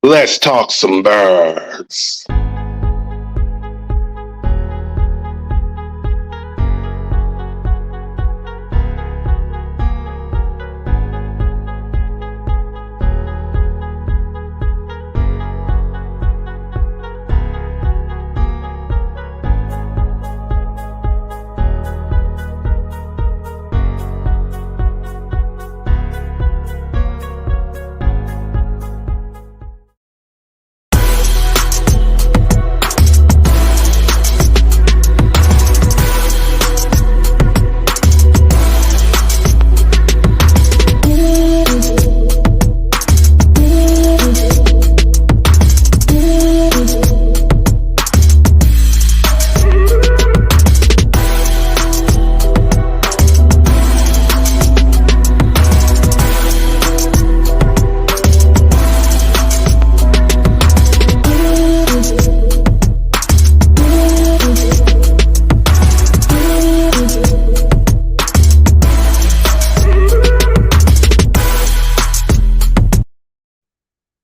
Let's talk some birds.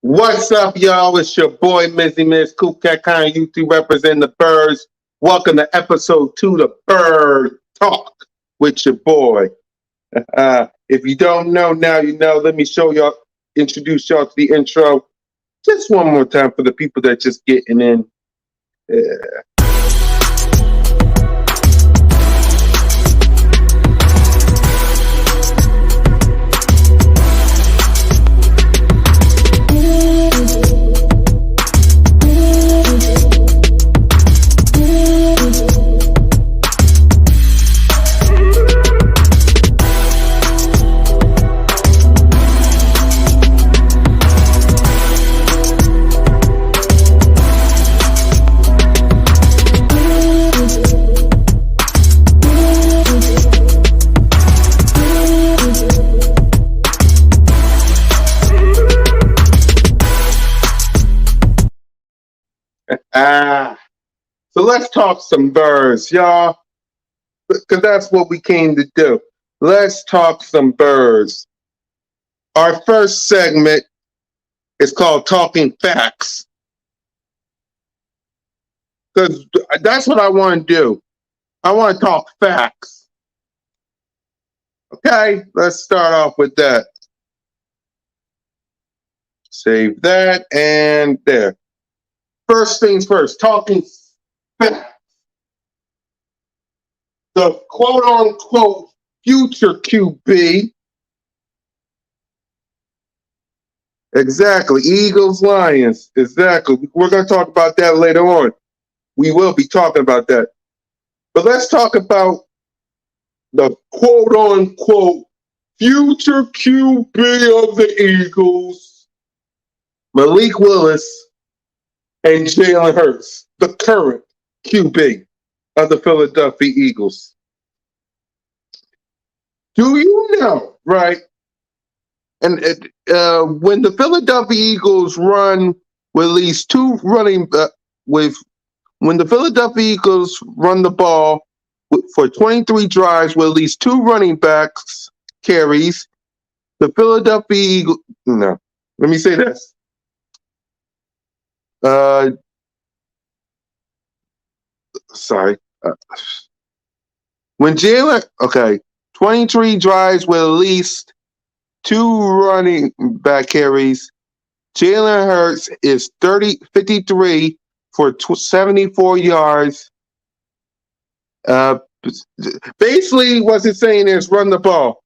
What's up, y'all? It's your boy, Mizzy Miz, CoolCat, YouTube representing the birds. Welcome to episode 2, the Bird Talk with your boy. If you don't know, now you know. Let me introduce y'all to the intro. Just one more time for the people that just getting in. So let's talk some birds, y'all, because that's what we came to do. Let's talk some birds. Our first segment is called Talking Facts, because that's what I want to do. I want to talk facts. Okay, let's start off with that. Save that, and there. First things first, talking facts. The quote-unquote future QB. Exactly. Eagles, Lions. Exactly. We're going to talk about that later on. We will be talking about that. But let's talk about the quote-unquote future QB of the Eagles, Malik Willis and Jalen Hurts, the current QB of the Philadelphia Eagles. Do you know, right? And when the Philadelphia Eagles run with at least two running when the Philadelphia Eagles run the ball for 23 drives with at least two running backs carries, the Philadelphia Eagles. No, let me say this. When Jalen, 23 drives with at least two running back carries, Jalen Hurts is 53 for 74 yards. Basically, what it's saying is run the ball.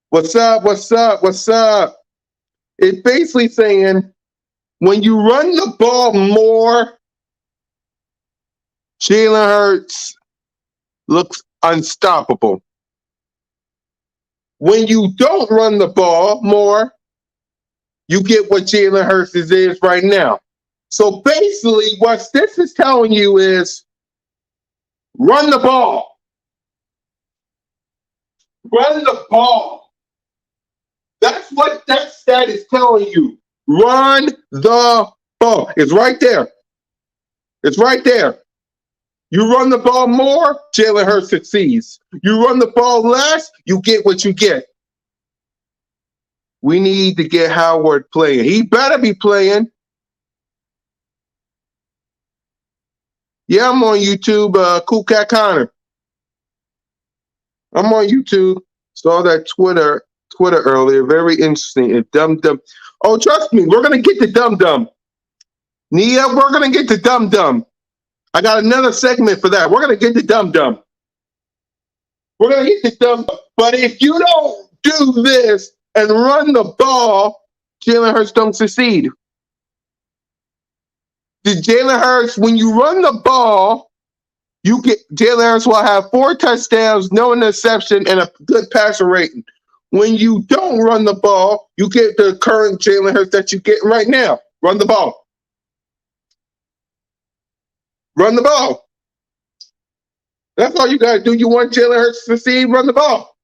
What's up? It's basically saying when you run the ball more, Jalen Hurts looks unstoppable. When you don't run the ball more, you get what Jalen Hurts is right now. So basically, what this is telling you is run the ball. Run the ball. That's what that stat is telling you. Run the ball. It's right there. It's right there. You run the ball more, Jalen Hurts succeeds. You run the ball less, you get what you get. We need to get Howard playing. He better be playing. Yeah, I'm on YouTube. CoolCat Connor. I'm on YouTube. Saw that Twitter earlier. Very interesting. And Dum Dum. Oh, trust me, we're gonna get the Dum Dum. Nia, we're gonna get the Dum Dum. I got another segment for that. We're gonna get the Dum Dum. We're gonna get the Dum Dum. But if you don't do this and run the ball, Jalen Hurts don't succeed. Jalen Hurts, when you run the ball, you get Jalen Hurts will have 4 touchdowns, no interception, and a good passer rating. When you don't run the ball, you get the current Jalen Hurts that you're getting right now. Run the ball. Run the ball. That's all you got to do. You want Jalen Hurts to succeed? Run the ball.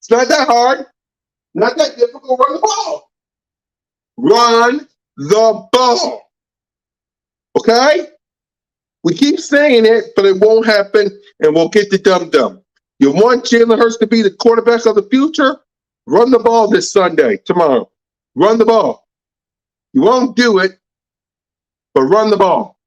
It's not that hard. Not that difficult. Run the ball. Run the ball. Okay? We keep saying it, but it won't happen, and we'll get the dum-dum. You want Jalen Hurts to be the quarterback of the future? Run the ball this Sunday, tomorrow. Run the ball. You won't do it, but run the ball.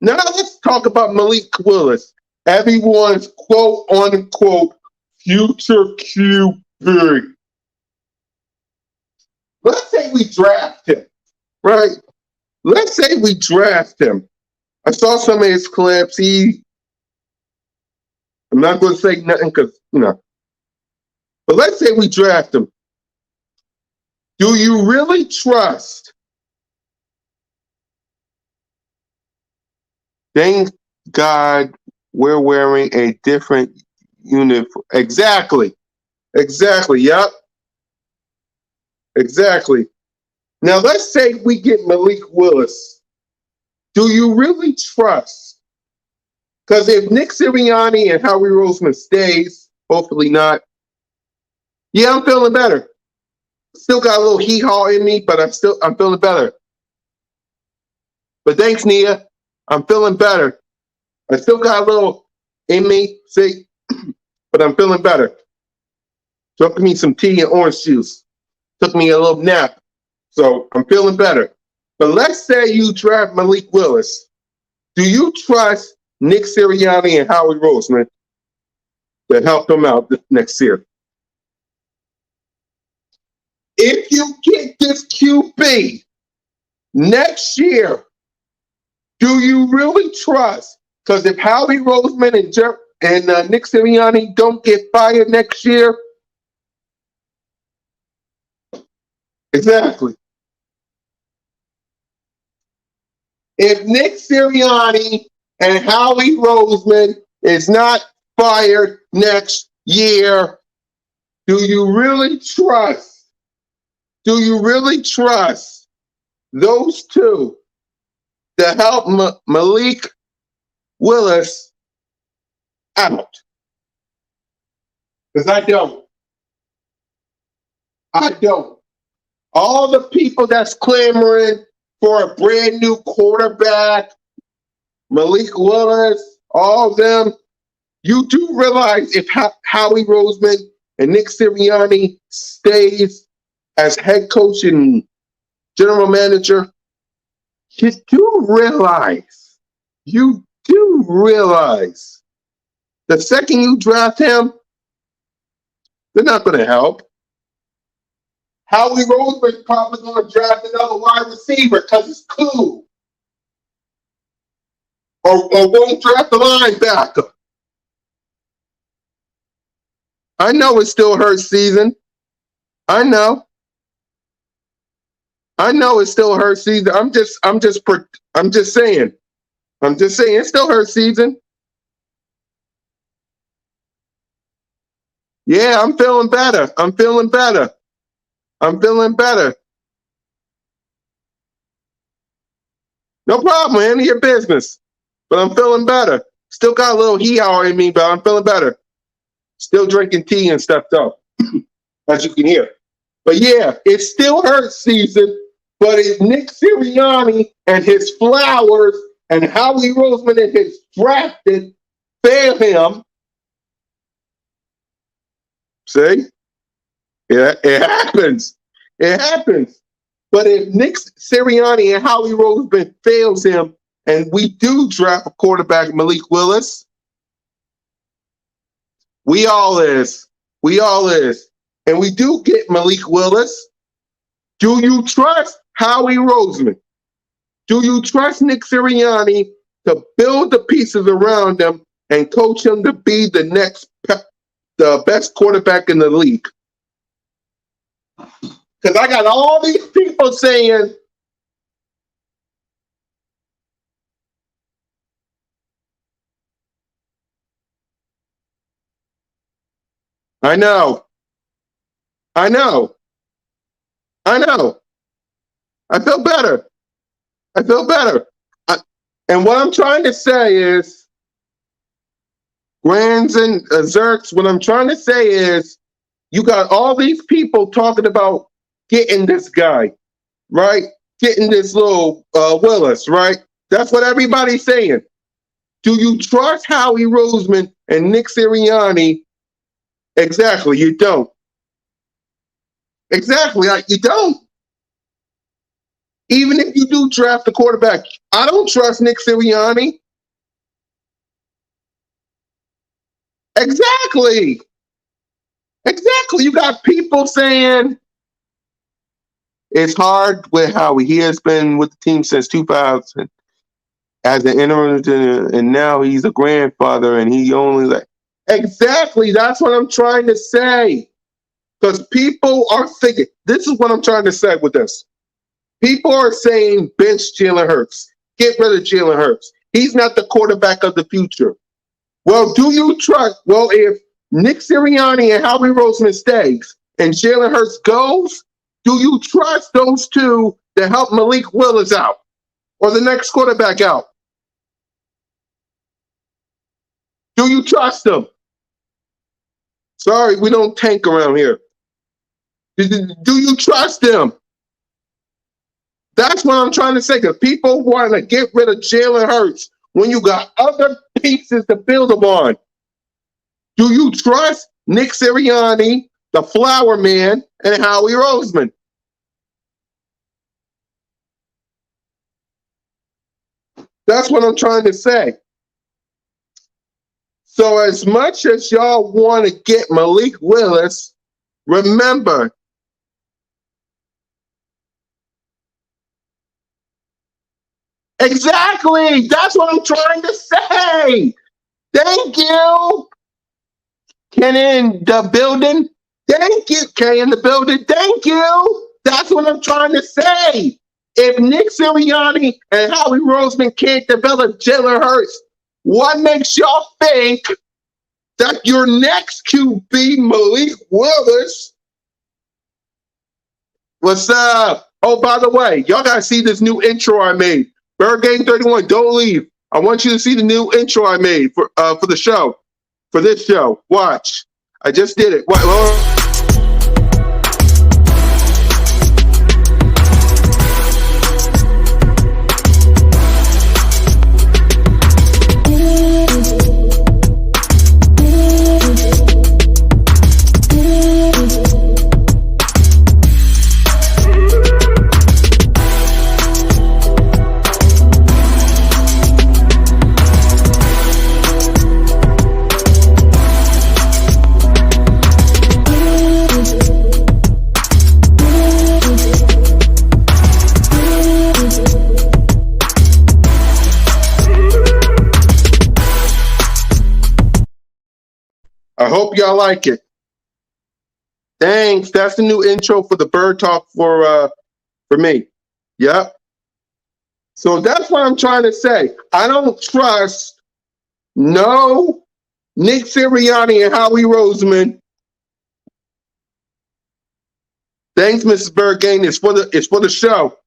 Now let's talk about Malik Willis, everyone's quote-unquote future QB. Let's say we draft him, right? Let's say we draft him. I saw some of his clips. I'm not going to say nothing because, But let's say we draft him. Do you really trust? Thank God we're wearing a different uniform. Exactly. Yep. Exactly. Now, let's say we get Malik Willis. Do you really trust? Because if Nick Sirianni and Howie Roseman stays, hopefully not, yeah, I'm feeling better. Still got a little hee-haw in me, but I'm feeling better. But thanks, Nia. I'm feeling better. I still got a little in me, see? But I'm feeling better. Took me some tea and orange juice. Took me a little nap. So I'm feeling better. But let's say you draft Malik Willis. Do you trust Nick Sirianni and Howie Roseman to help him out next year? If you get this QB next year, do you really trust? Because if Howie Roseman and Nick Sirianni don't get fired next year, exactly. If Nick Sirianni and Howie Roseman is not fired next year, do you really trust? Do you really trust those two to help Malik Willis out? Because I don't. All the people that's clamoring for a brand new quarterback, Malik Willis, all of them, you do realize if Howie Roseman and Nick Sirianni stays as head coach and general manager, you do realize the second you draft him, they're not going to help. Howie Roseman's probably going to draft another wide receiver because it's cool. Or won't draft a linebacker. I know it's still her season. I know it's still her season. I'm just saying it's still her season. Yeah, I'm feeling better. No problem, man. Your business. But I'm feeling better. Still got a little hee-haw in me, but I'm feeling better. Still drinking tea and stuff, though, as you can hear. But yeah, it's still her season, but it's Nick Sirianni and his flowers and Howie Roseman and his drafted fail him. See? It happens. It happens. But if Nick Sirianni and Howie Roseman fails him, and we do draft a quarterback, Malik Willis, we all is, and we do get Malik Willis, do you trust Howie Roseman? Do you trust Nick Sirianni to build the pieces around him and coach him to be the best quarterback in the league? Because I got all these people saying, I know. I feel better. And what I'm trying to say is, Grands and Zerks, what I'm trying to say is, you got all these people talking about getting this guy, right? Getting this little Willis, right? That's what everybody's saying. Do you trust Howie Roseman and Nick Sirianni? Exactly, you don't. Exactly, you don't. Even if you do draft a quarterback, I don't trust Nick Sirianni. Exactly. You got people saying it's hard with Howie. He has been with the team since 2000 as an interim, and now he's a grandfather, and he only Exactly. That's what I'm trying to say. Because people are thinking, this is what I'm trying to say with this. People are saying bench Jalen Hurts. Get rid of Jalen Hurts. He's not the quarterback of the future. Well, do you trust? Well, if Nick Sirianni and Howie Roseman stays and Jalen Hurts goes, do you trust those two to help Malik Willis out or the next quarterback out? Do you trust them? Sorry, we don't tank around here. Do you trust them? That's what I'm trying to say, because people want to get rid of Jalen Hurts when you got other pieces to build upon. Do you trust Nick Sirianni, the flower man, and Howie Roseman? That's what I'm trying to say. So as much as y'all want to get Malik Willis, remember, exactly, that's what I'm trying to say. Thank you. Ken in the building. Thank you, Kay in the building. Thank you. That's what I'm trying to say. If Nick Sirianni and Howie Roseman can't develop Jalen Hurts, what makes y'all think that your next QB, Malik Willis? What's up? Oh, by the way, y'all gotta see this new intro I made. Bird Game 31, don't leave. I want you to see the new intro I made for the show, for this show. Watch. I just did it. What? I hope y'all like it. Thanks. That's the new intro for the Bird Talk for me. Yep. So that's what I'm trying to say. I don't trust no Nick Sirianni and Howie Roseman. Thanks, Mrs. Bergane. It's for the show.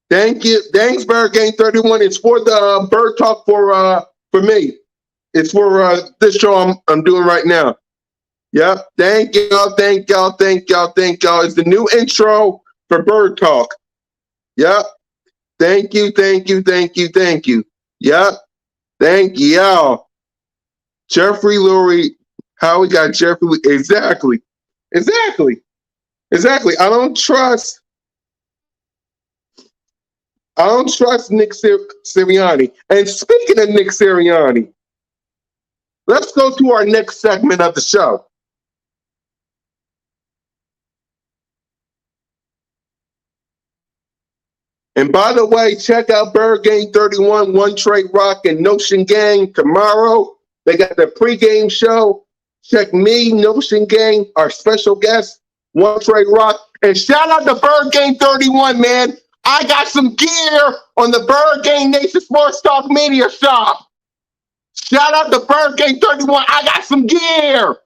Thank you. Thanks, Bergane 31. It's for the Bird Talk for me. It's for this show I'm doing right now. Yep. Thank y'all. It's the new intro for Bird Talk. Yep. Thank you. Yep. Thank y'all. Jeffrey Lurie. How we got Jeffrey? Exactly. Exactly. Exactly. I don't trust Nick Sirianni. And speaking of Nick Sirianni, let's go to our next segment of the show. And by the way, check out Bird Gang 31, One Trade Rock, and Notion Gang tomorrow. They got their pregame show. Check me, Notion Gang, our special guest, One Trade Rock. And shout out to Bird Gang 31, man. I got some gear on the Bird Gang Nation Sports Talk Media Shop. Shout out to Bird Gang 31. I got some gear.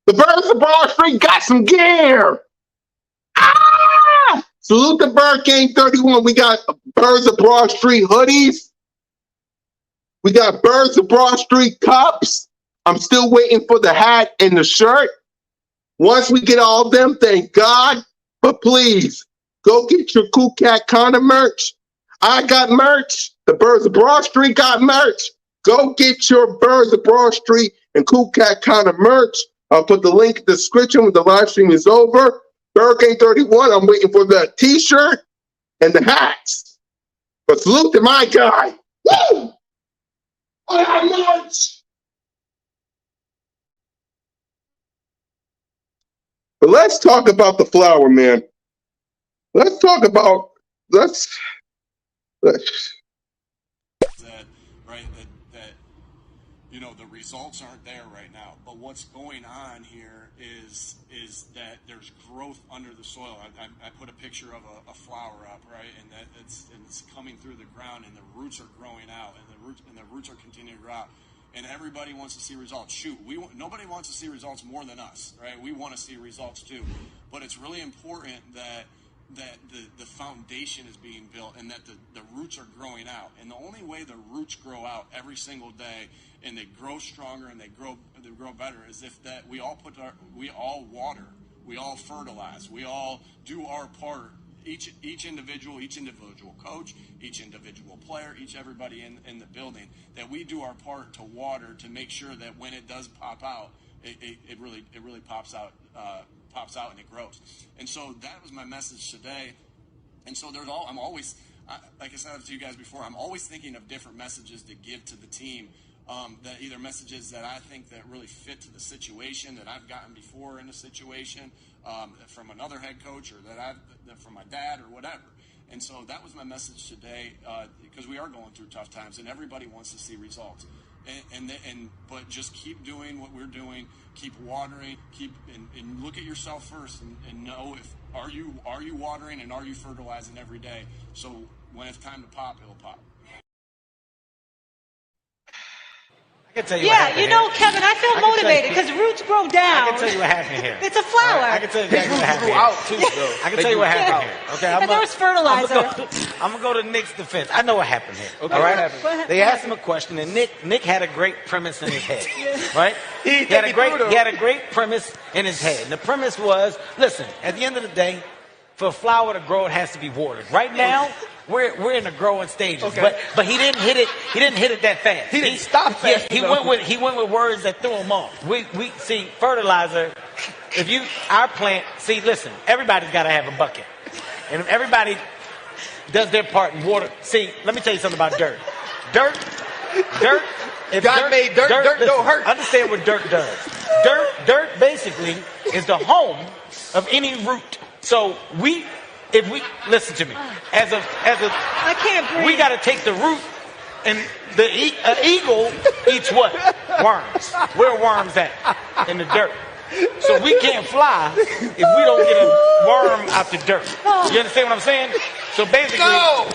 The Birds of Broad Street got some gear. Ah! Salute the Bird Gang 31. We got Birds of Broad Street hoodies. We got Birds of Broad Street cups. I'm still waiting for the hat and the shirt. Once we get all of them, thank God. But please, go get your CoolCat Connor merch. I got merch. The Birds of Broad Street got merch. Go get your Birds of Broad Street and CoolCat Connor merch. I'll put the link in the description when the live stream is over. Bird Gang 31, I'm waiting for the t-shirt and the hats. But salute to my guy. Woo! I got merch. But let's talk about the flower, man. Let's talk about let's that right that you know the results aren't there right now. But what's going on here is that there's growth under the soil. I put a picture of a flower up, right, and that it's coming through the ground, and the roots are growing out, and the roots are continuing to grow out. And everybody wants to see results. Shoot, nobody wants to see results more than us, right? We want to see results too. But it's really important that the foundation is being built and that the roots are growing out. And the only way the roots grow out every single day and they grow stronger and they grow better is if that we all water, we all fertilize, we all do our part. Each individual coach, each individual player, everybody in the building, that we do our part to water to make sure that when it does pop out, it really pops out and it grows. And so that was my message today. And so I'm always, like I said to you guys before, I'm always thinking of different messages to give to the team. That either messages that I think that really fit to the situation that I've gotten before in a situation from another head coach or that from my dad or whatever. And so that was my message today because we are going through tough times and everybody wants to see results. But just keep doing what we're doing, keep watering, and look at yourself first and know if are you watering and are you fertilizing every day. So when it's time to pop, it'll pop. I can tell you what happened you know, here. Kevin, I feel motivated because roots grow down. I can tell you what happened here. It's a flower. I can tell you exactly what happened here. Out too, though. I can tell you what happened here. Okay, and there was fertilizer. I'm gonna go to Nick's defense. I know what happened here. Okay, all right. what happened? They asked him a question, and Nick had a great premise in his head. Right? He had a great premise in his head. And the premise was, listen, at the end of the day, for a flower to grow, it has to be watered. Right now, we're in the growing stages. Okay. But he didn't hit it. He didn't hit it that fast. He didn't stop fast. Yeah, he went with words that threw him off. We see fertilizer. Our plant. See, listen. Everybody's got to have a bucket, and if everybody does their part in water. See, let me tell you something about dirt. Dirt. If God made dirt. Dirt don't hurt. Understand what dirt does. Dirt basically is the home of any root. So if we listen to me, as a I can't breathe. We got to take the root, and the eagle eats what? Worms. Where are worms at? In the dirt. So we can't fly if we don't get a worm out the dirt. You understand what I'm saying? So basically, You're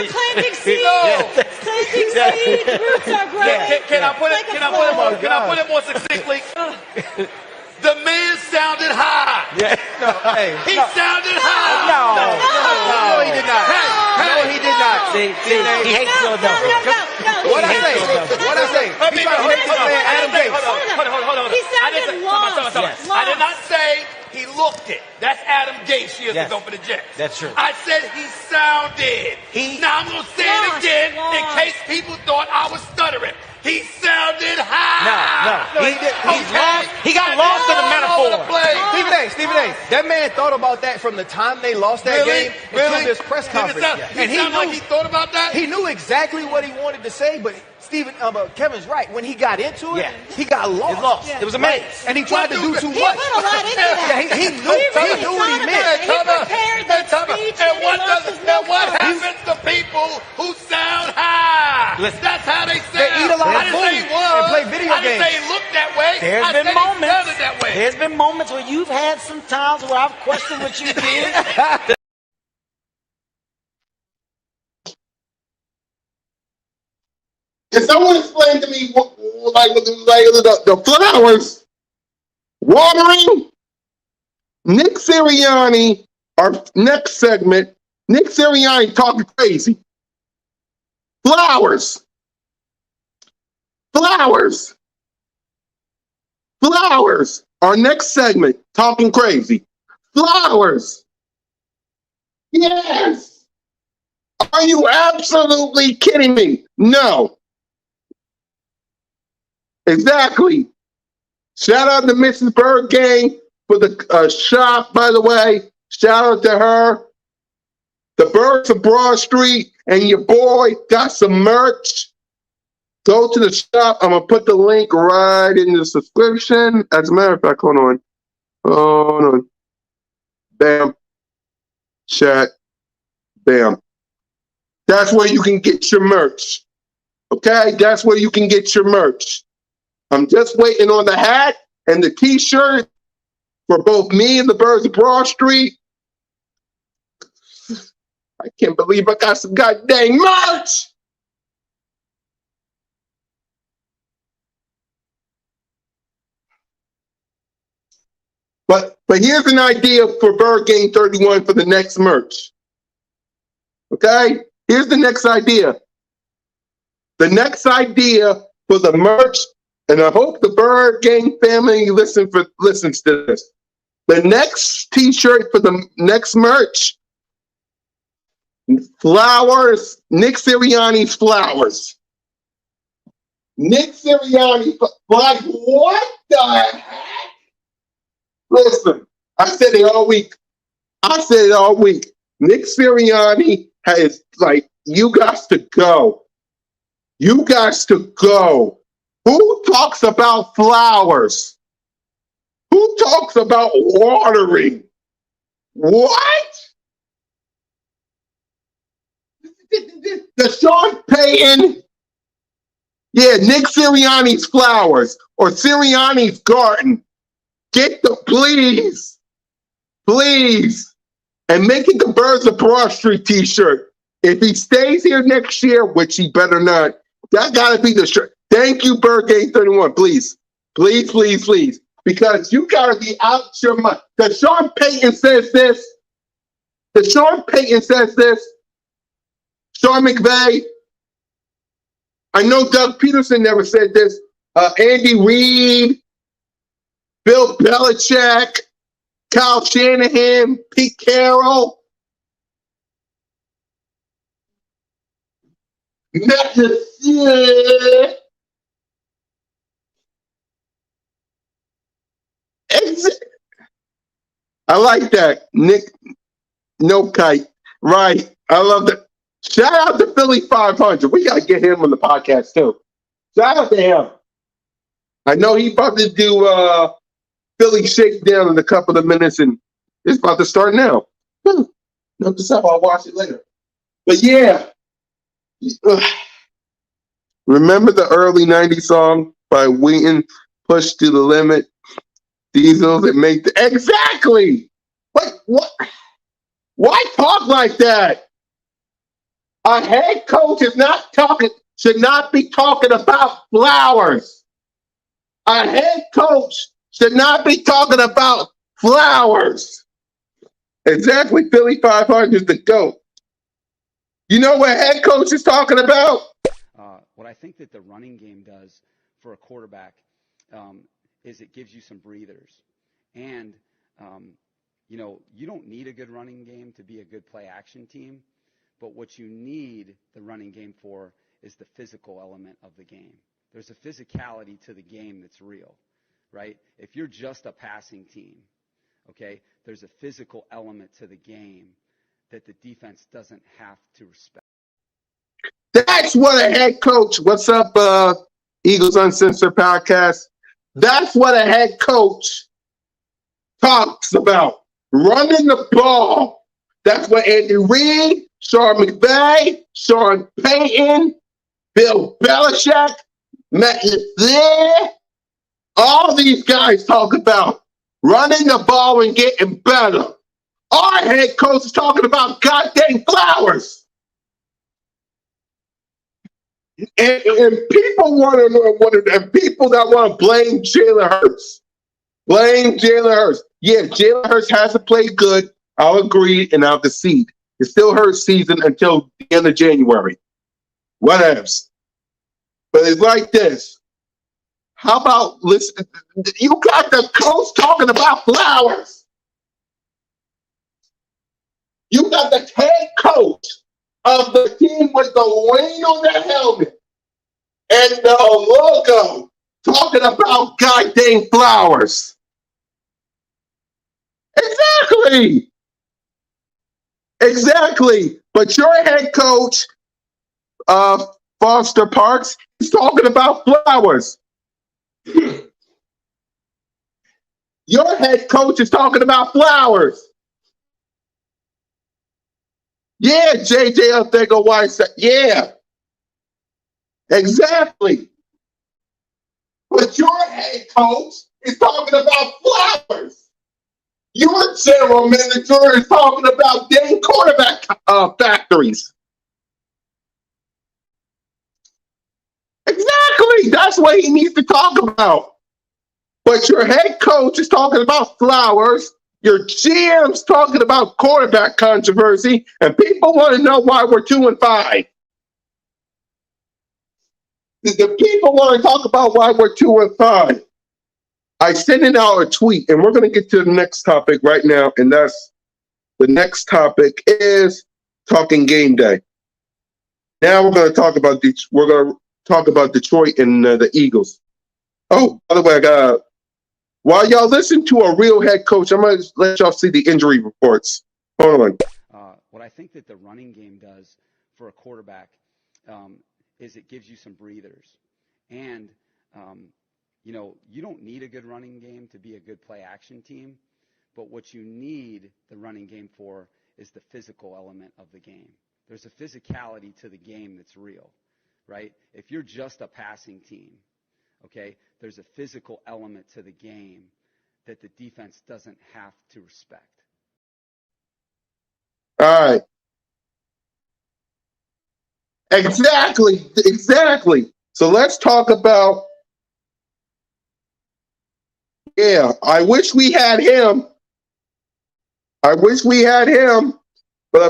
planting seeds. Planting seeds. Roots are growing. Yeah. Can I put it more succinctly? The man sounded high. Yeah. He sounded high. No, he did not. No, he did not. See, he hates Philadelphia. No. What I say? He tried to make this man Adam Gates. Hold on. He sounded lost. Yes. I did not say he looked it. That's Adam Gates years ago for the Jets. That's true. I said he sounded. Now I'm going to say it again in case people thought I was stuttering. He sounded high. No. He's lost. He got lost in the metaphor. Stephen A. That man thought about that from the time they lost that game until this press conference. And he knew he thought about that? He knew exactly what he wanted to say, but Kevin's right. When he got into it, he got lost. He lost. Yeah. It was a maze. And he tried to do too He much. put a lot into that. He knew what he meant. He prepared that speech And when he lost his what voice. happens to people who sound high? Listen. That's how they sound. They eat a lot I of didn't say food he was. and play video I didn't games. say he looked that way. There's I been said he moments. sounded that way. There's been moments where you've had some times where I've questioned what you did. Can someone explain to me the flowers watering? Nick Sirianni, our next segment, Nick Sirianni talking crazy. Flowers. Our next segment, talking crazy. Flowers. Yes. Are you absolutely kidding me? No. Exactly. Shout out to Mrs. Bird Gang for the shop, by the way. Shout out to her. The Birds of Broad Street and your boy got some merch. Go to the shop. I'm going to put the link right in the description. As a matter of fact, hold on. Bam. Chat. Bam. That's where you can get your merch. Okay? That's where you can get your merch. I'm just waiting on the hat and the t-shirt for both me and the Birds of Broad Street. I can't believe I got some goddamn merch. But here's an idea for Bird Gang 31 for the next merch. Okay? Here's the next idea. The next idea for the merch, and I hope the Bird Gang family listens to this. The next t-shirt for the next merch, flowers, Nick Sirianni's flowers. Nick Sirianni, like what the heck? Listen, I said it all week. Nick Sirianni has, like, you guys to go. You guys to go. Who talks about flowers? Who talks about watering? What? The Sean Payton? Yeah, Nick Sirianni's flowers or Sirianni's garden. Get the please, and make it the Birds of Broad Street t-shirt. If he stays here next year, which he better not, that gotta be the shirt. Thank you, Bird Gang 31. Please. Because you gotta be out your mind. Because Sean Payton says this. Sean McVay. I know Doug Peterson never said this. Andy Reid, Bill Belichick, Kyle Shanahan, Pete Carroll. Not just, yeah. I like that. Nick, no kite. Right. I love that. Shout out to Philly 500. We got to get him on the podcast too. Shout out to him. I know he's about to do Philly Shakedown in a couple of minutes, and it's about to start now. Note this up. I'll watch it later. But yeah. Remember the early 90s song by Wheaton, Push to the Limit? Diesels that make the... Exactly! What? Why talk like that? A head coach should not be talking about flowers. A head coach should not be talking about flowers. Exactly. Philly 500 is the GOAT. You know what head coach is talking about? What I think that the running game does for a quarterback is it gives you some breathers. And, you don't need a good running game to be a good play action team. But what you need the running game for is the physical element of the game. There's a physicality to the game that's real, right? If you're just a passing team, okay, there's a physical element to the game that the defense doesn't have to respect. That's what a head coach, what's up, Eagles Uncensored Podcast? That's what a head coach talks about. Running the ball. That's what Andy Reid, Sean McVay, Sean Payton, Bill Belichick, Matt LaFleur, all these guys talk about running the ball and getting better. Our head coach is talking about goddamn Flowers. And people want to know, and people that want to blame Jalen Hurts. Blame Jalen Hurts. Yeah, Jalen Hurts hasn't played good. I'll agree and I'll concede. It's still Hurts season until the end of January. Whatevs. But it's like this. How about, listen, you got the coach talking about Flowers. You got the head coach of the team with the wing on their helmet and the logo talking about goddamn Flowers. Exactly. Exactly. But your head coach, Foster Parks, is talking about Flowers. Your head coach is talking about Flowers. Yeah, JJ Arcega-Whiteside. Yeah. Exactly. But your head coach is talking about Flowers. Your general manager is talking about dang quarterback factories. Exactly. That's what he needs to talk about. But your head coach is talking about Flowers. Your GM's talking about quarterback controversy, and people want to know why we're 2-5. The people want to talk about why we're 2-5. I sent out a tweet, and we're going to get to the next topic right now, and that's the next topic is talking game day. Now we're going to talk about Detroit and the Eagles. Oh, by the way, while y'all listen to a real head coach, I'm going to let y'all see the injury reports. Hold on. What I think that the running game does for a quarterback is it gives you some breathers. And, you don't need a good running game to be a good play-action team. But what you need the running game for is the physical element of the game. There's a physicality to the game that's real, right? If you're just a passing team, okay, there's a physical element to the game that the defense doesn't have to respect. All right. Exactly. So let's talk about, I wish we had him. But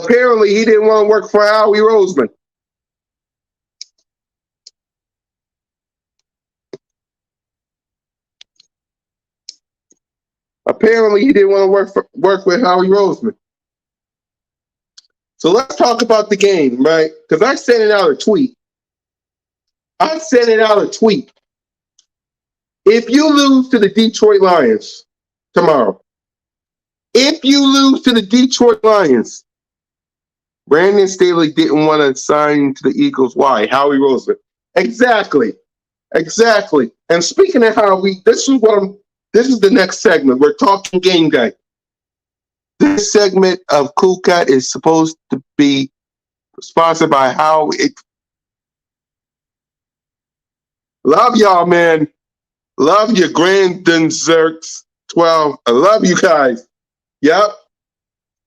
apparently he didn't want to work for Howie Roseman. Apparently he didn't want to work with Howie Roseman. So let's talk about the game, right? Because I sent out a tweet. If you lose to the Detroit Lions tomorrow, Brandon Staley didn't want to sign to the Eagles. Why? Howie Roseman. Exactly. And speaking of Howie, this is the next segment. We're talking game day. This segment of CoolCat is supposed to be sponsored by Howie. Love y'all, man. Love your Grandin Zerks 12. I love you guys. Yep.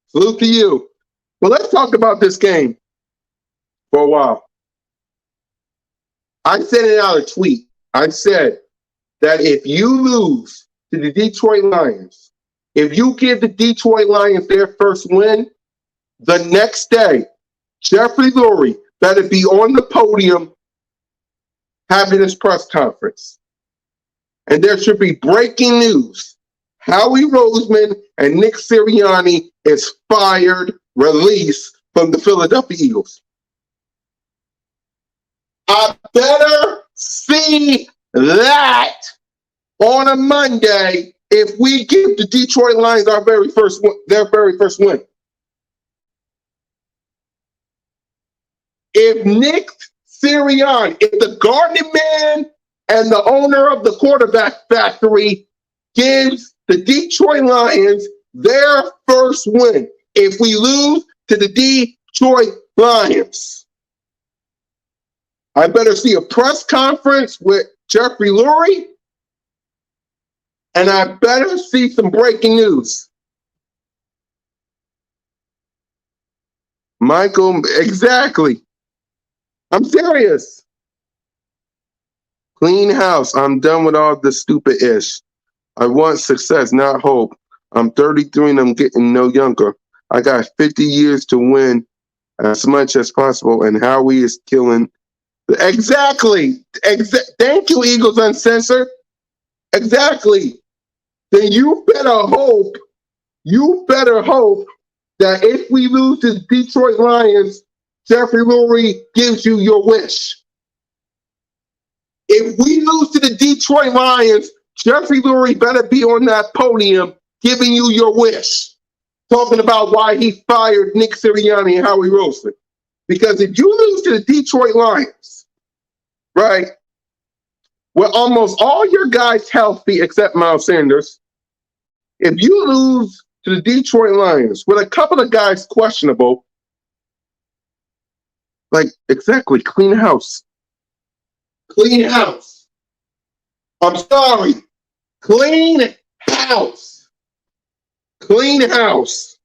Salute to you. Well, let's talk about this game for a while. I sent out a tweet. I said that if you lose to the Detroit Lions, if you give the Detroit Lions their first win, the next day, Jeffrey Lurie better be on the podium having his press conference. And there should be breaking news. Howie Roseman and Nick Sirianni is fired, released from the Philadelphia Eagles. I better see that on a Monday if we give the Detroit Lions their very first win. If Nick Sirianni, if the Garden Man and the owner of the quarterback factory gives the Detroit Lions their first win, if we lose to the Detroit Lions, I better see a press conference with Jeffrey Lurie, and I better see some breaking news. Michael, exactly. I'm serious. Clean house. I'm done with all the stupid ish. I want success, not hope. I'm 33 and I'm getting no younger. I got 50 years to win as much as possible, and Howie is killing. Exactly. Thank you, Eagles Uncensored. Exactly. Then you better hope that if we lose to the Detroit Lions, Jeffrey Lurie gives you your wish. If we lose to the Detroit Lions, Jeffrey Lurie better be on that podium giving you your wish, talking about why he fired Nick Sirianni and Howie Roseman. Because if you lose to the Detroit Lions, right, with almost all your guys healthy except Miles Sanders, if you lose to the Detroit Lions with a couple of guys questionable, like, exactly, clean house. Clean house. I'm sorry. Clean house. Clean house.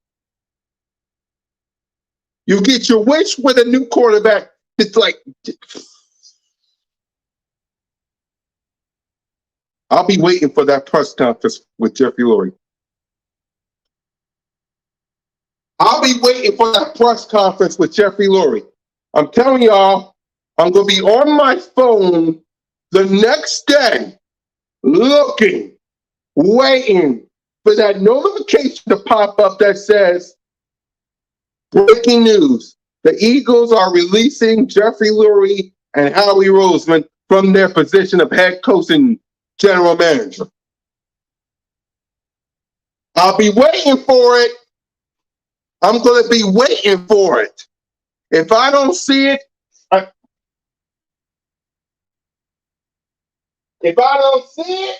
You get your wish with a new quarterback. It's like, I'll be waiting for that press conference with Jeffrey Lurie. I'll be waiting for that press conference with Jeffrey Lurie. I'm telling y'all, I'm going to be on my phone the next day looking, waiting for that notification to pop up that says, breaking news. The Eagles are releasing Jeffrey Lurie and Howie Roseman from their position of head coach and general manager. I'll be waiting for it. I'm going to be waiting for it. If I don't see it, if I don't see it,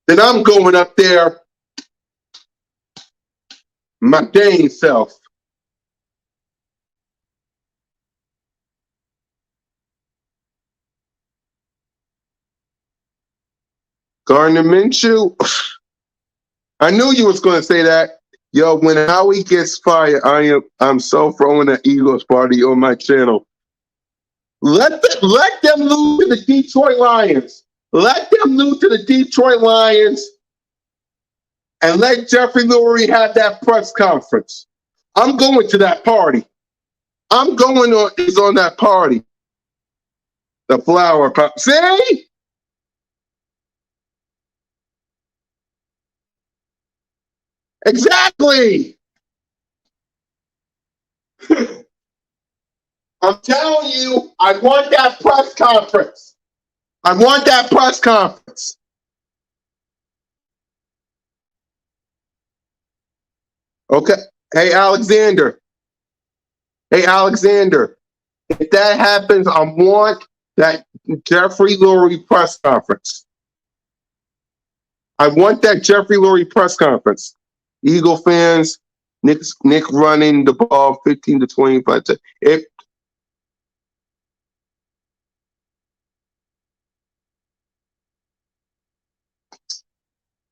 then I'm going up there my dang self. Gardner Minshew, I knew you was going to say that. Yo, when Howie gets fired, I'm so throwing an Eagles party on my channel. Let them lose to the Detroit Lions. Let them lose to the Detroit Lions, and let Jeffrey Lurie have that press conference. I'm going to that party. I'm going on that party. The flower pop. See? Exactly. I'm telling you, I want that press conference. I want that press conference. Okay. Hey, Alexander. Hey, Alexander. If that happens, I want that Jeffrey Lurie press conference. I want that Jeffrey Lurie press conference. Eagle fans, Nick running the ball 15 to 25.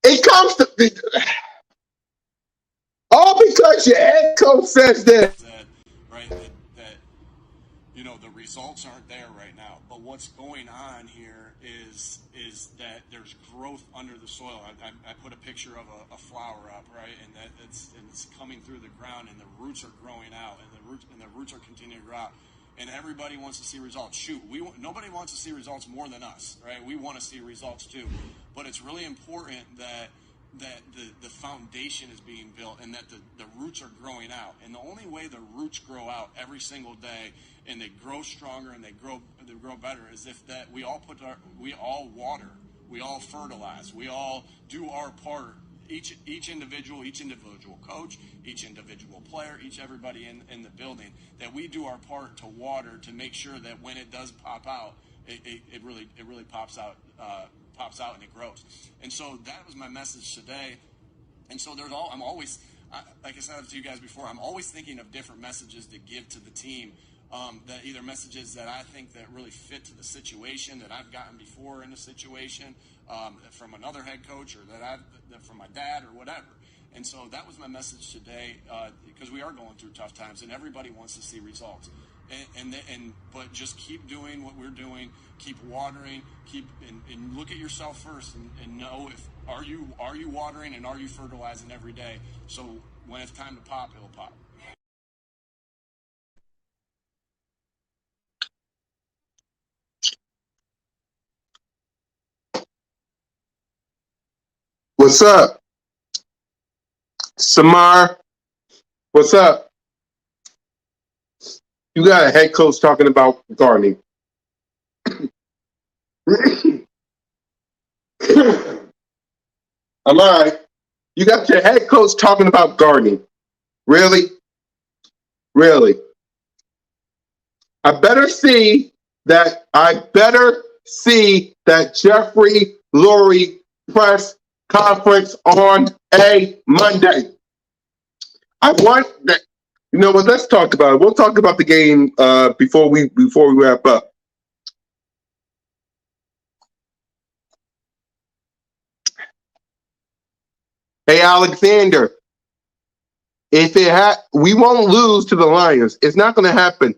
It comes to all because your head coach says that. That the results aren't there right now. But what's going on here is that there's growth under the soil. I put a picture of a flower up, right, and it's coming through the ground, and the roots are growing out, and the roots are continuing to grow out. And everybody wants to see results. Shoot, nobody wants to see results more than us, right? We want to see results too. But it's really important that that the foundation is being built and that the roots are growing out. And the only way the roots grow out every single day and they grow stronger and they grow better is if that we all water, we all fertilize, we all do our part. Each individual coach, each individual player, everybody in the building, that we do our part to water to make sure that when it does pop out, it really pops out and it grows. And so that was my message today. And so I'm always, like I said to you guys before, I'm always thinking of different messages to give to the team. That either messages that I think that really fit to the situation that I've gotten before in a situation from another head coach, or that from my dad or whatever. And so that was my message today, because we are going through tough times and everybody wants to see results. But just keep doing what we're doing, keep watering, and look at yourself first and know if are you watering and are you fertilizing every day. So when it's time to pop, it'll pop. What's up? Samar, what's up? You got a head coach talking about gardening. I'm all right. You got your head coach talking about gardening. Really? Really? I better see that Jeffrey Lurie press conference on a Monday. I want that. You know what? Let's talk about it. We'll talk about the game before we wrap up. Hey, Alexander, we won't lose to the Lions. It's not going to happen.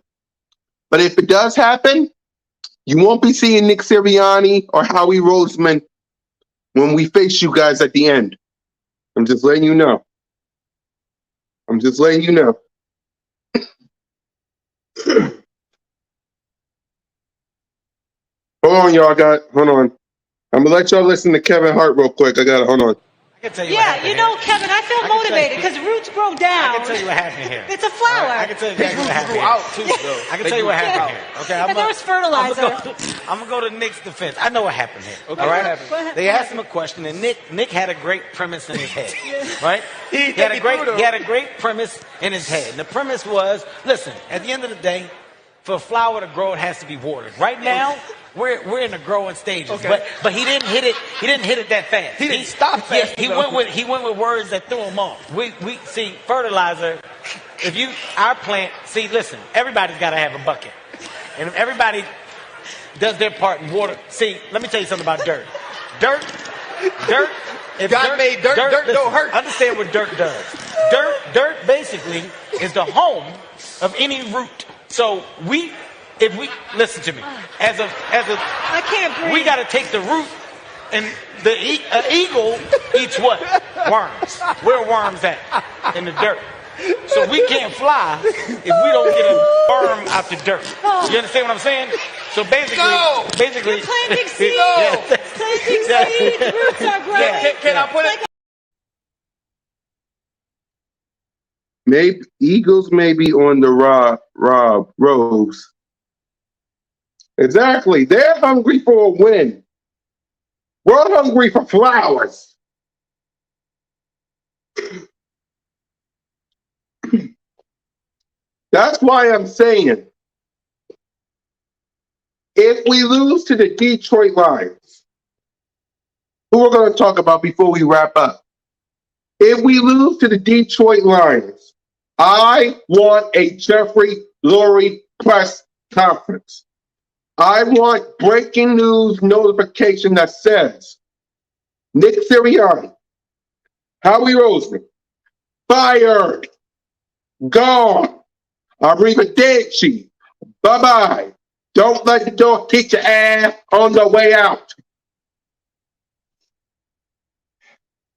But if it does happen, you won't be seeing Nick Sirianni or Howie Roseman when we face you guys at the end. I'm just letting you know. Hold on, y'all. Hold on. I'm going to let y'all listen to Kevin Hart real quick. Hold on. I can tell you Yeah, you know, Kevin, I feel motivated because roots grow down. I can tell you what happened here. It's a flower. I can tell you exactly what happened here. I can tell you what happened here. Okay, And there was fertilizer. I'm gonna go to Nick's defense. I know what happened here. Okay, all right? what happened? They asked him a question, and Nick had a great premise in his head. Right? He had a great premise in his head. And the premise was, listen, at the end of the day, for a flower to grow, it has to be watered. Right now, we're in the growing stages, okay. but he didn't hit it. He didn't hit it that fast. He didn't stop fast. Yeah, he went with words that threw him off. We see fertilizer. Our plant. See, listen, everybody's got to have a bucket, and if everybody does their part in water. See, let me tell you something about dirt. Dirt. If God made dirt don't hurt. Understand what dirt does. Dirt basically is the home of any root. So if we listen to me, as a I can't breathe. we got to take the root, and the eagle eats what? Worms. Where are worms at? In the dirt. So we can't fly if we don't get a worm out the dirt. You understand what I'm saying? So basically, You're planting seeds. Yeah. Planting seeds. Roots are growing. Yeah. Can I put it? Maybe Eagles may be on the Rose. Exactly. They're hungry for a win. We're hungry for flowers. That's why I'm saying, if we lose to the Detroit Lions, who we're going to talk about before we wrap up, if we lose to the Detroit Lions, I want a Jeffrey Lurie press conference. I want breaking news notification that says Nick Sirianni, Howie Roseman, fired, gone, arrivederci, bye-bye. Don't let the dog kick your ass on the way out.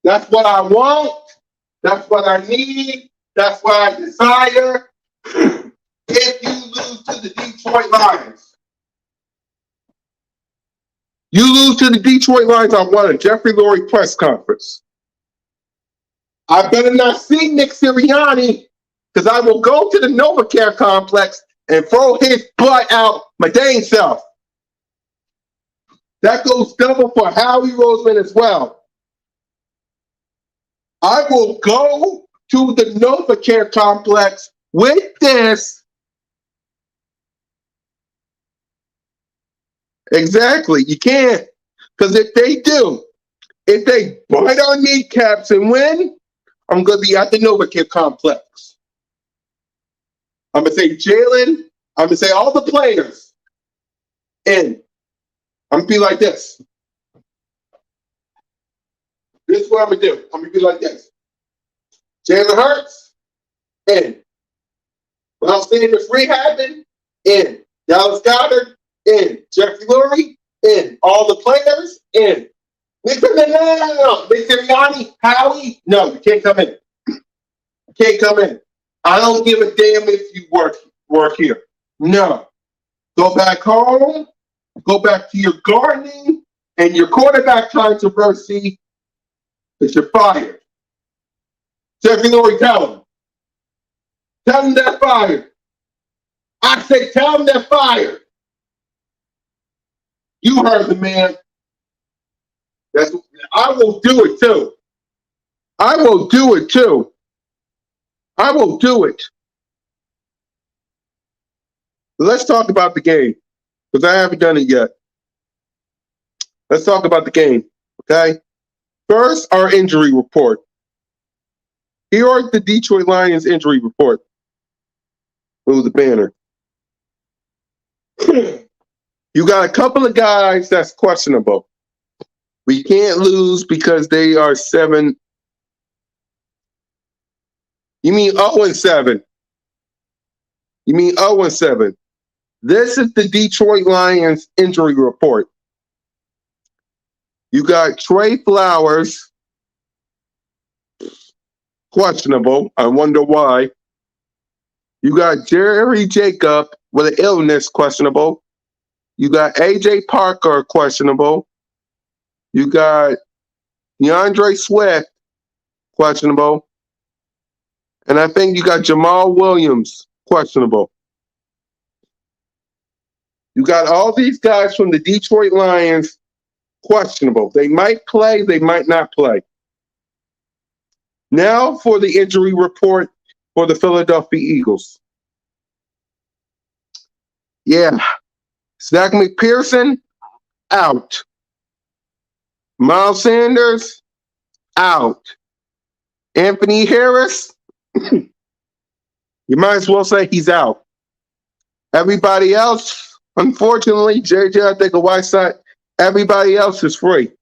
That's what I want. That's what I need. That's what I desire. If you lose to the Detroit Lions, I want a Jeffrey Lurie press conference. I better not see Nick Sirianni, because I will go to the NovaCare complex and throw his butt out my dang self. That goes double for Howie Roseman as well. I will go to the NovaCare complex with this. Exactly. You can't. Because if they do, if they bite our kneecaps and win, I'm going to be at the NovaCare complex. I'm going to say Jalen. I'm going to say all the players. And I'm going to be like this. This is what I'm going to do. I'm going to be like this. Jalen Hurts, in. Miles Sanders rehabbing, in. Dallas Goedert, in. Jeffrey Lurie, in. All the players, in. No. Nick Sirianni, Howie, no, you can't come in. You can't come in. I don't give a damn if you work here. No. Go back home, go back to your gardening and your quarterback controversy, because you're fired. Jeffrey Lurie, tell him. Tell him they're fired. I say tell him they're fired. You heard the man. I will do it too. I will do it too. I will do it. Let's talk about the game, because I haven't done it yet. Let's talk about the game, okay? First, our injury report. Here are the Detroit Lions injury report. It was a banner. You got a couple of guys that's questionable. We can't lose because they are 7. You mean 0-7? You mean 0-7? This is the Detroit Lions injury report. You got Trey Flowers, questionable. I wonder why. You got Jerry Jacob with an illness, questionable. You got AJ Parker, questionable. You got DeAndre Swift, questionable. And I think you got Jamal Williams, questionable. You got all these guys from the Detroit Lions, questionable. They might play, they might not play. Now for the injury report for the Philadelphia Eagles. Yeah. Zach McPherson, out. Miles Sanders, out. Anthony Harris, you might as well say he's out. Everybody else, unfortunately, JJ, I think a Whiteside, everybody else is free.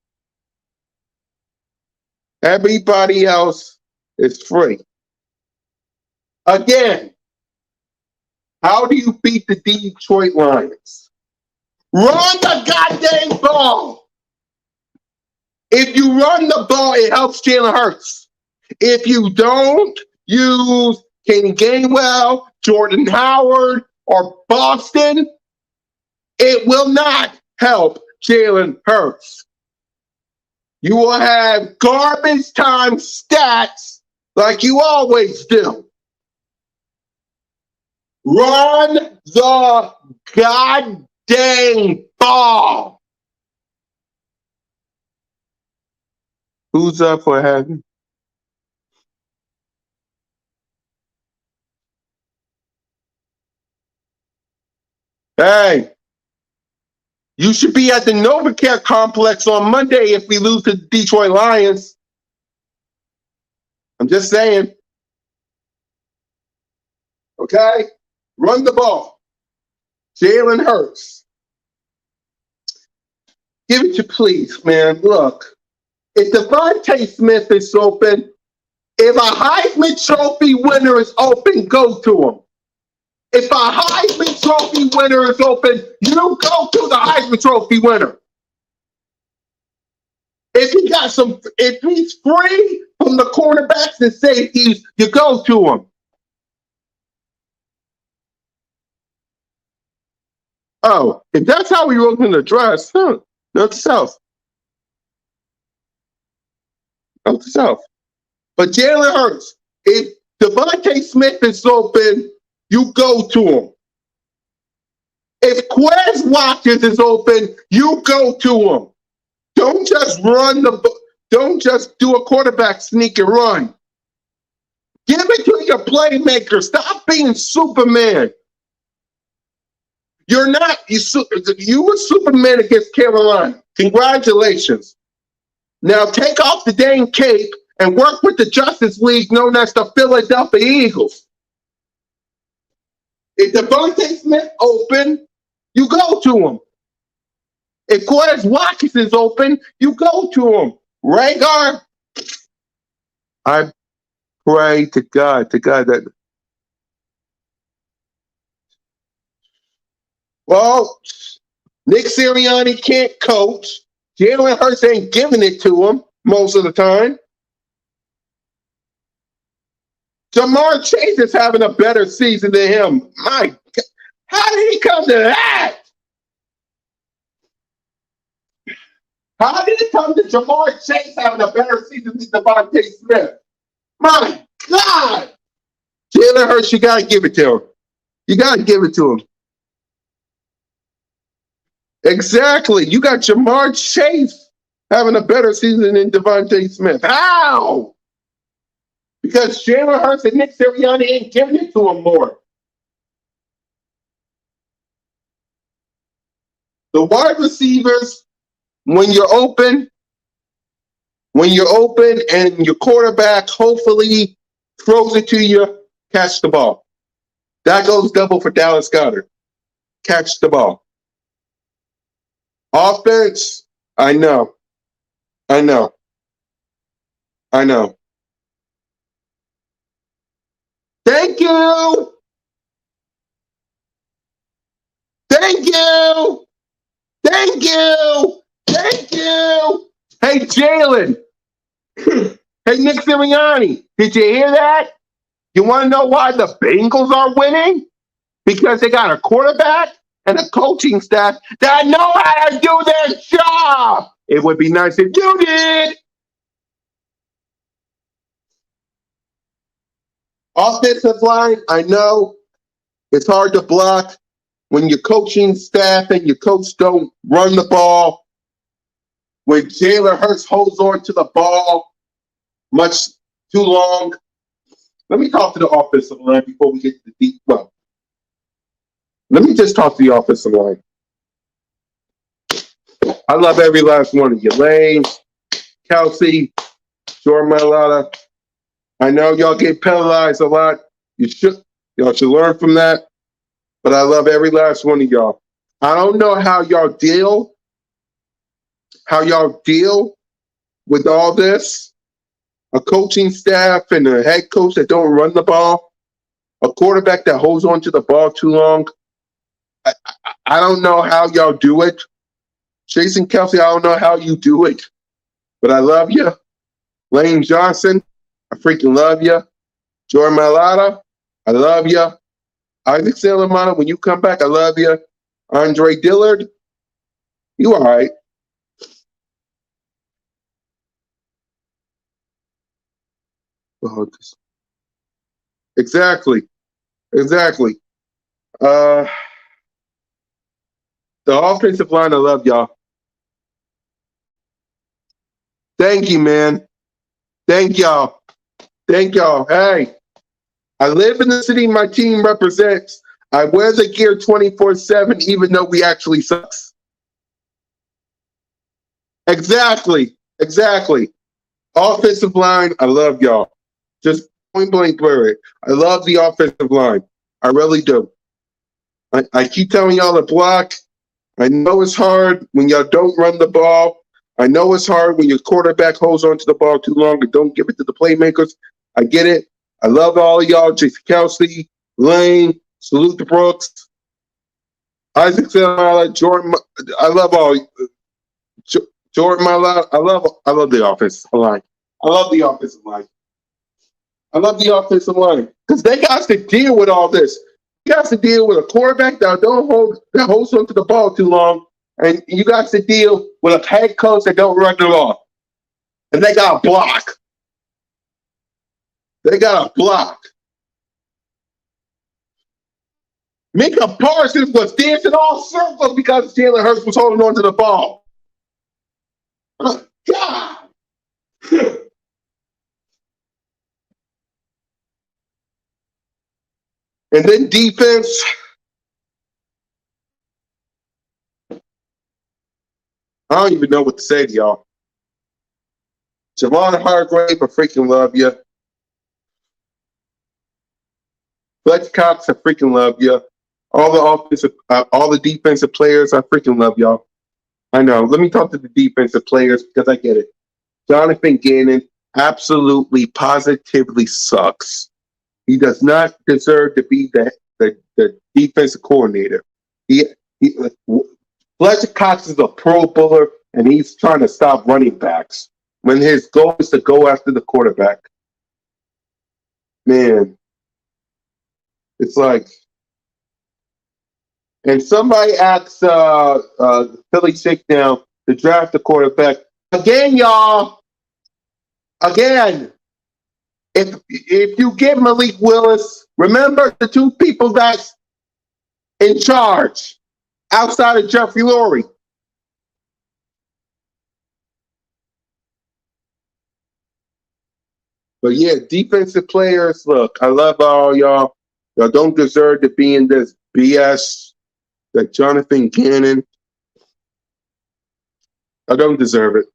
Everybody else is free. Again, how do you beat the Detroit Lions? Run the goddamn ball. If you run the ball, it helps Jalen Hurts. If you don't, use Kenny Gainwell, Jordan Howard, or Boston, it will not help Jalen Hurts. You will have garbage time stats like you always do. Run the goddamn ball. Who's up for having? Hey, you should be at the NovaCare complex on Monday if we lose to the Detroit Lions. I'm just saying. Okay? Run the ball. Jalen Hurts. Give it to please, man. Look, if Devontae Smith is open, if a Heisman Trophy winner is open, go to him. If a Heisman Trophy winner is open, you go to the Heisman Trophy winner. If he's free from the cornerbacks and safeties, you go to him. Oh, if that's how he wrote in the dress, note to self. Note to self. But Jalen Hurts, if Devontae Smith is open, you go to him. If Quez Watkins is open, you go to him. Don't just don't just do a quarterback sneak and run. Give it to your playmaker. Stop being Superman. You're not. You were Superman against Carolina. Congratulations. Now take off the dang cape and work with the Justice League known as the Philadelphia Eagles. If Devontae Smith open, you go to him. If Quez Watkins is open, you go to him. Rhaegar, I pray to God that. Well, Nick Sirianni can't coach. Jalen Hurts ain't giving it to him most of the time. Jamar Chase is having a better season than him. My God, how did he come to that? How did it come to Jamar Chase having a better season than Devontae Smith? My God! Jalen Hurts, you got to give it to him. You got to give it to him. Exactly. You got Jamar Chase having a better season than Devontae Smith. How? Because Jalen Hurts and Nick Sirianni ain't giving it to him more. The wide receivers, when you're open and your quarterback hopefully throws it to you, catch the ball. That goes double for Dallas Goedert. Catch the ball. Offense, I know. Thank you. Hey, Jalen. Hey, Nick Sirianni. Did you hear that? You want to know why the Bengals are winning? Because they got a quarterback and a coaching staff that know how to do their job. It would be nice if you did. Offensive line, I know it's hard to block when your coaching staff and your coach don't run the ball. When Jalen Hurts holds on to the ball much too long. Let me talk to the offensive line before we get to the deep. Well, let me just talk to the offensive line. I love every last one of you. Lane, Kelsey, Jordan Mailata. I know y'all get penalized a lot. Y'all should learn from that. But I love every last one of y'all. I don't know how y'all deal with all this. A coaching staff and a head coach that don't run the ball. A quarterback that holds on to the ball too long. I don't know how y'all do it. Jason Kelsey, I don't know how you do it. But I love you. Lane Johnson, I freaking love you. Jordan Mailata, I love you. Isaac Salamano, when you come back, I love you. Andre Dillard, you all right. Exactly. The offensive line, I love y'all. Thank you, man. Thank y'all. Hey, I live in the city my team represents. I wear the gear 24/7, even though we actually sucks. Exactly. Offensive line, I love y'all. Just point blank period. I love the offensive line. I really do. I keep telling y'all to block. I know it's hard when y'all don't run the ball. I know it's hard when your quarterback holds on to the ball too long and don't give it to the playmakers. I get it. I love all of y'all. Jason Kelsey, Lane, salute to Brooks, Isaac Salamala, Jordan. I love all. Jordan, I love the offensive line. I love the offensive line because they got to deal with all this. You got to deal with a quarterback that holds on to the ball too long, and you got to deal with a head coach that don't run the ball, and they got to block. They got a block. Micah Parsons was dancing all circles because Jalen Hurts was holding on to the ball. Oh, God. And then defense. I don't even know what to say to y'all. Javon Hargrave, I freaking love you. Fletch Cox, I freaking love you. All the defensive players, I freaking love y'all. I know. Let me talk to the defensive players because I get it. Jonathan Gannon absolutely, positively sucks. He does not deserve to be the defensive coordinator. Fletcher Cox is a Pro Bowler, and he's trying to stop running backs when his goal is to go after the quarterback. Man, it's like, and somebody asked Philly Shakedown to draft the quarterback again, y'all. Again, if you get Malik Willis, remember the two people that's in charge outside of Jeffrey Lurie. But yeah, defensive players, look, I love all y'all. Y'all don't deserve to be in this BS that Jonathan Gannon. I don't deserve it.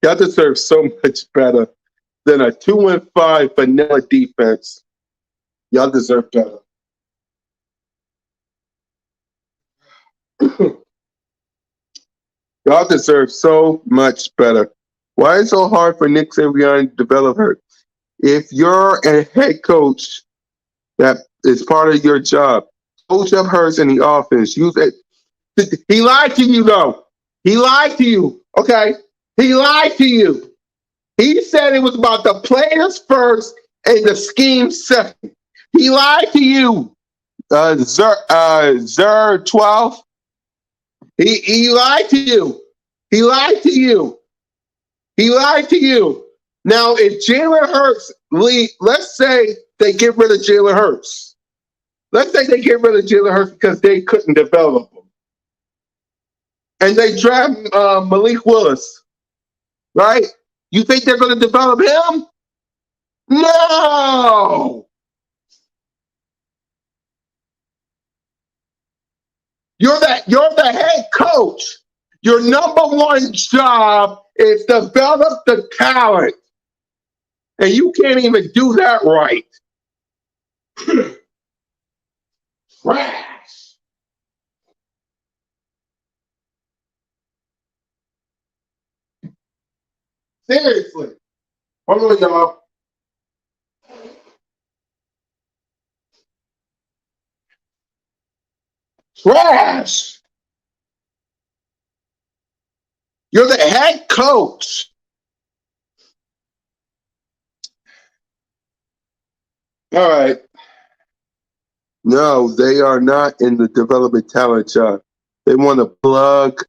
Y'all deserve so much better than a 2-5 vanilla defense. Y'all deserve better. Y'all deserve so much better. Why is it so hard for Nick Sirianni to develop her? If you're a head coach, that is part of your job. Coach up hers in the offense. Use it. He lied to you, though. He lied to you. Okay? He lied to you. He said it was about the players first and the scheme second. He lied to you. Zer 12. He lied to you. He lied to you. He lied to you. Now, if Jalen Hurts, let's say they get rid of Jalen Hurts. Let's say they get rid of Jalen Hurts because they couldn't develop him. And they draft Malik Willis, right? You think they're going to develop him? No! You're the head coach. Your number one job is develop the talent. And you can't even do that right. Trash. Seriously. Hold on, y'all. Trash. You're the head coach. All right. No, they are not in the development talent job. They want to plug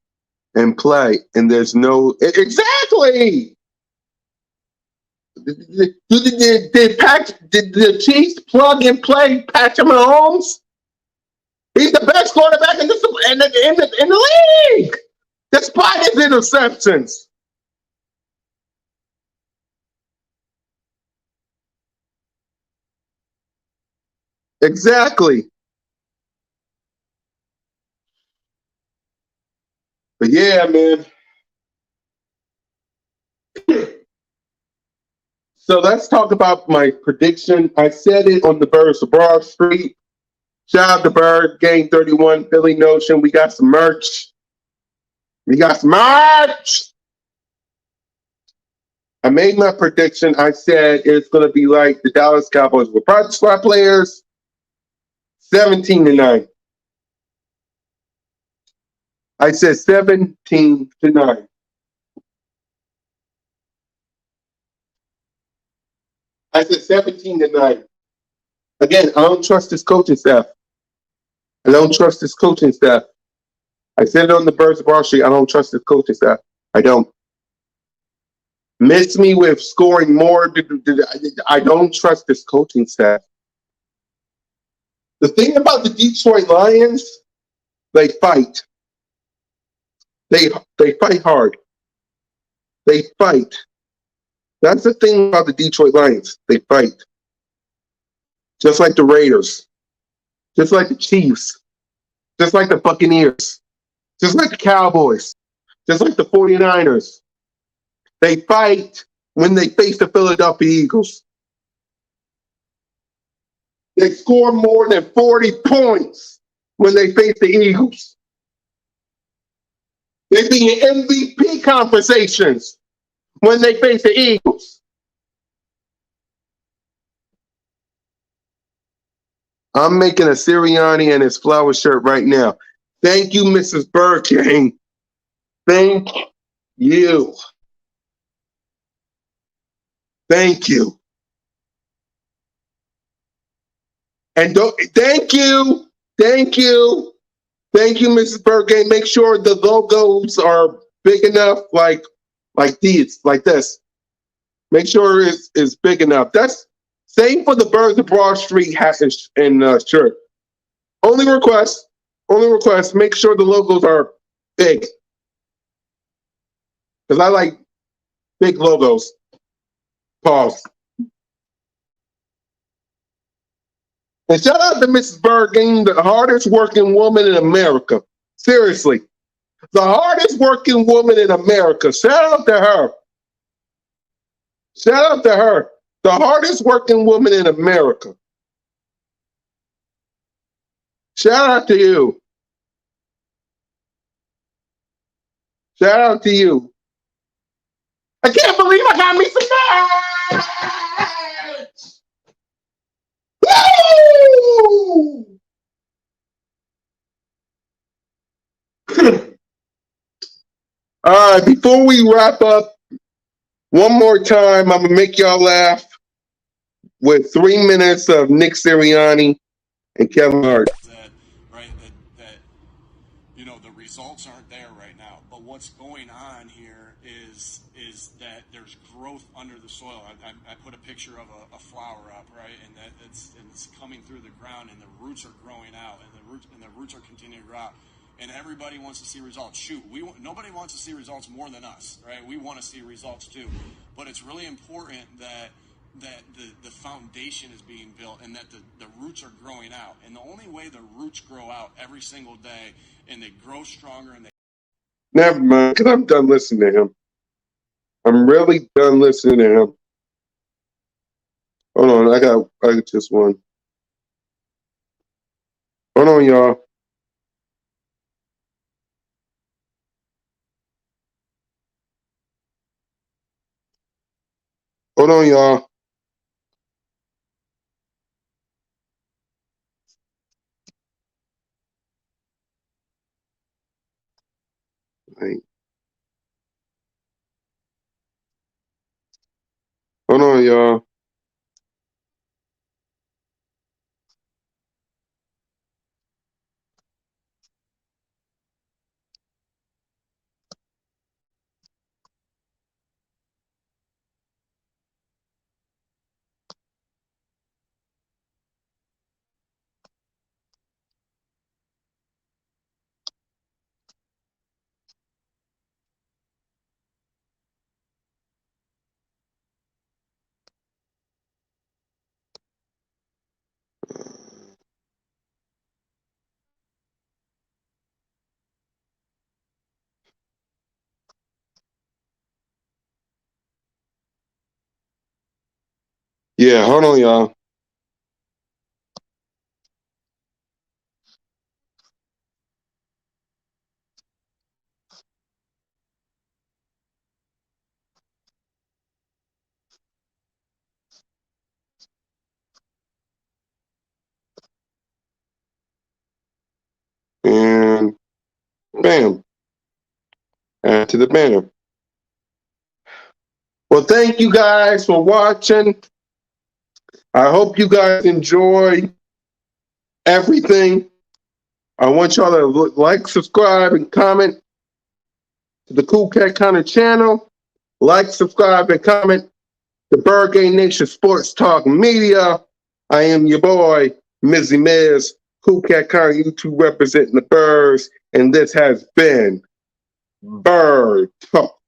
and play, and there's no exactly. Did the Chiefs plug and play Patrick Mahomes? He's the best quarterback in the league, despite his interceptions. Exactly. But yeah, man. So let's talk about my prediction. I said it on the Birds of Broad Street. Shout out to Bird, Game 31, Philly Notion. We got some merch. I made my prediction. I said it's going to be like the Dallas Cowboys with practice squad players, 17-9. I said 17-9. I said 17-9. Again, I don't trust this coaching staff. I said it on the Birds of Broad Street. I don't trust this coaching staff. I don't. Miss me with scoring more. I don't trust this coaching staff. The thing about the Detroit Lions, they fight. They fight hard. They fight. That's the thing about the Detroit Lions. They fight. Just like the Raiders. Just like the Chiefs. Just like the Buccaneers. Just like the Cowboys. Just like the 49ers. They fight when they face the Philadelphia Eagles. They score more than 40 points when they face the Eagles. They be in MVP conversations when they face the Eagles. I'm making a Sirianni and his flower shirt right now. Thank you, Mrs. Burking. Thank you. Thank you. And thank you. Thank you. Thank you, Mrs. Burking. Make sure the logos are big enough, like these, like this. Make sure it's big enough. That's same for the Birds of Broad Street hat and shirt. Only request. Make sure the logos are big. Because I like big logos. Pause. And shout out to Mrs. Bergen, the hardest working woman in America. Seriously. The hardest working woman in America. Shout out to her. Shout out to her. The hardest working woman in America. Shout out to you. Shout out to you. I can't believe I got me some match! Woo! All right, before we wrap up, one more time, I'm going to make y'all laugh with 3 minutes of Nick Sirianni and Kevin Hart. That the results aren't there right now. But what's going on here is that there's growth under the soil. I put a picture of a flower up, right, and it's coming through the ground, and the roots are growing out, and the roots are continuing to grow out. And everybody wants to see results. Shoot, nobody wants to see results more than us, right? We want to see results too. But it's really important that the foundation is being built and that the roots are growing out. And the only way the roots grow out every single day and they grow stronger and they... Never mind, because I'm done listening to him. I'm really done listening to him. Hold on, I got just one. Hold on, y'all. Hold on, y'all. Right. Hold on, y'all. Yeah, hold on, y'all. And bam. Add to the banner. Well, thank you guys for watching. I hope you guys enjoy everything. I want y'all to like, subscribe, and comment to the CoolCat Connor channel. Like, subscribe, and comment. The Bird Game Nation Sports Talk Media. I am your boy, Mizzy Miz, CoolCat County YouTube representing the Birds, and this has been Bird Talk.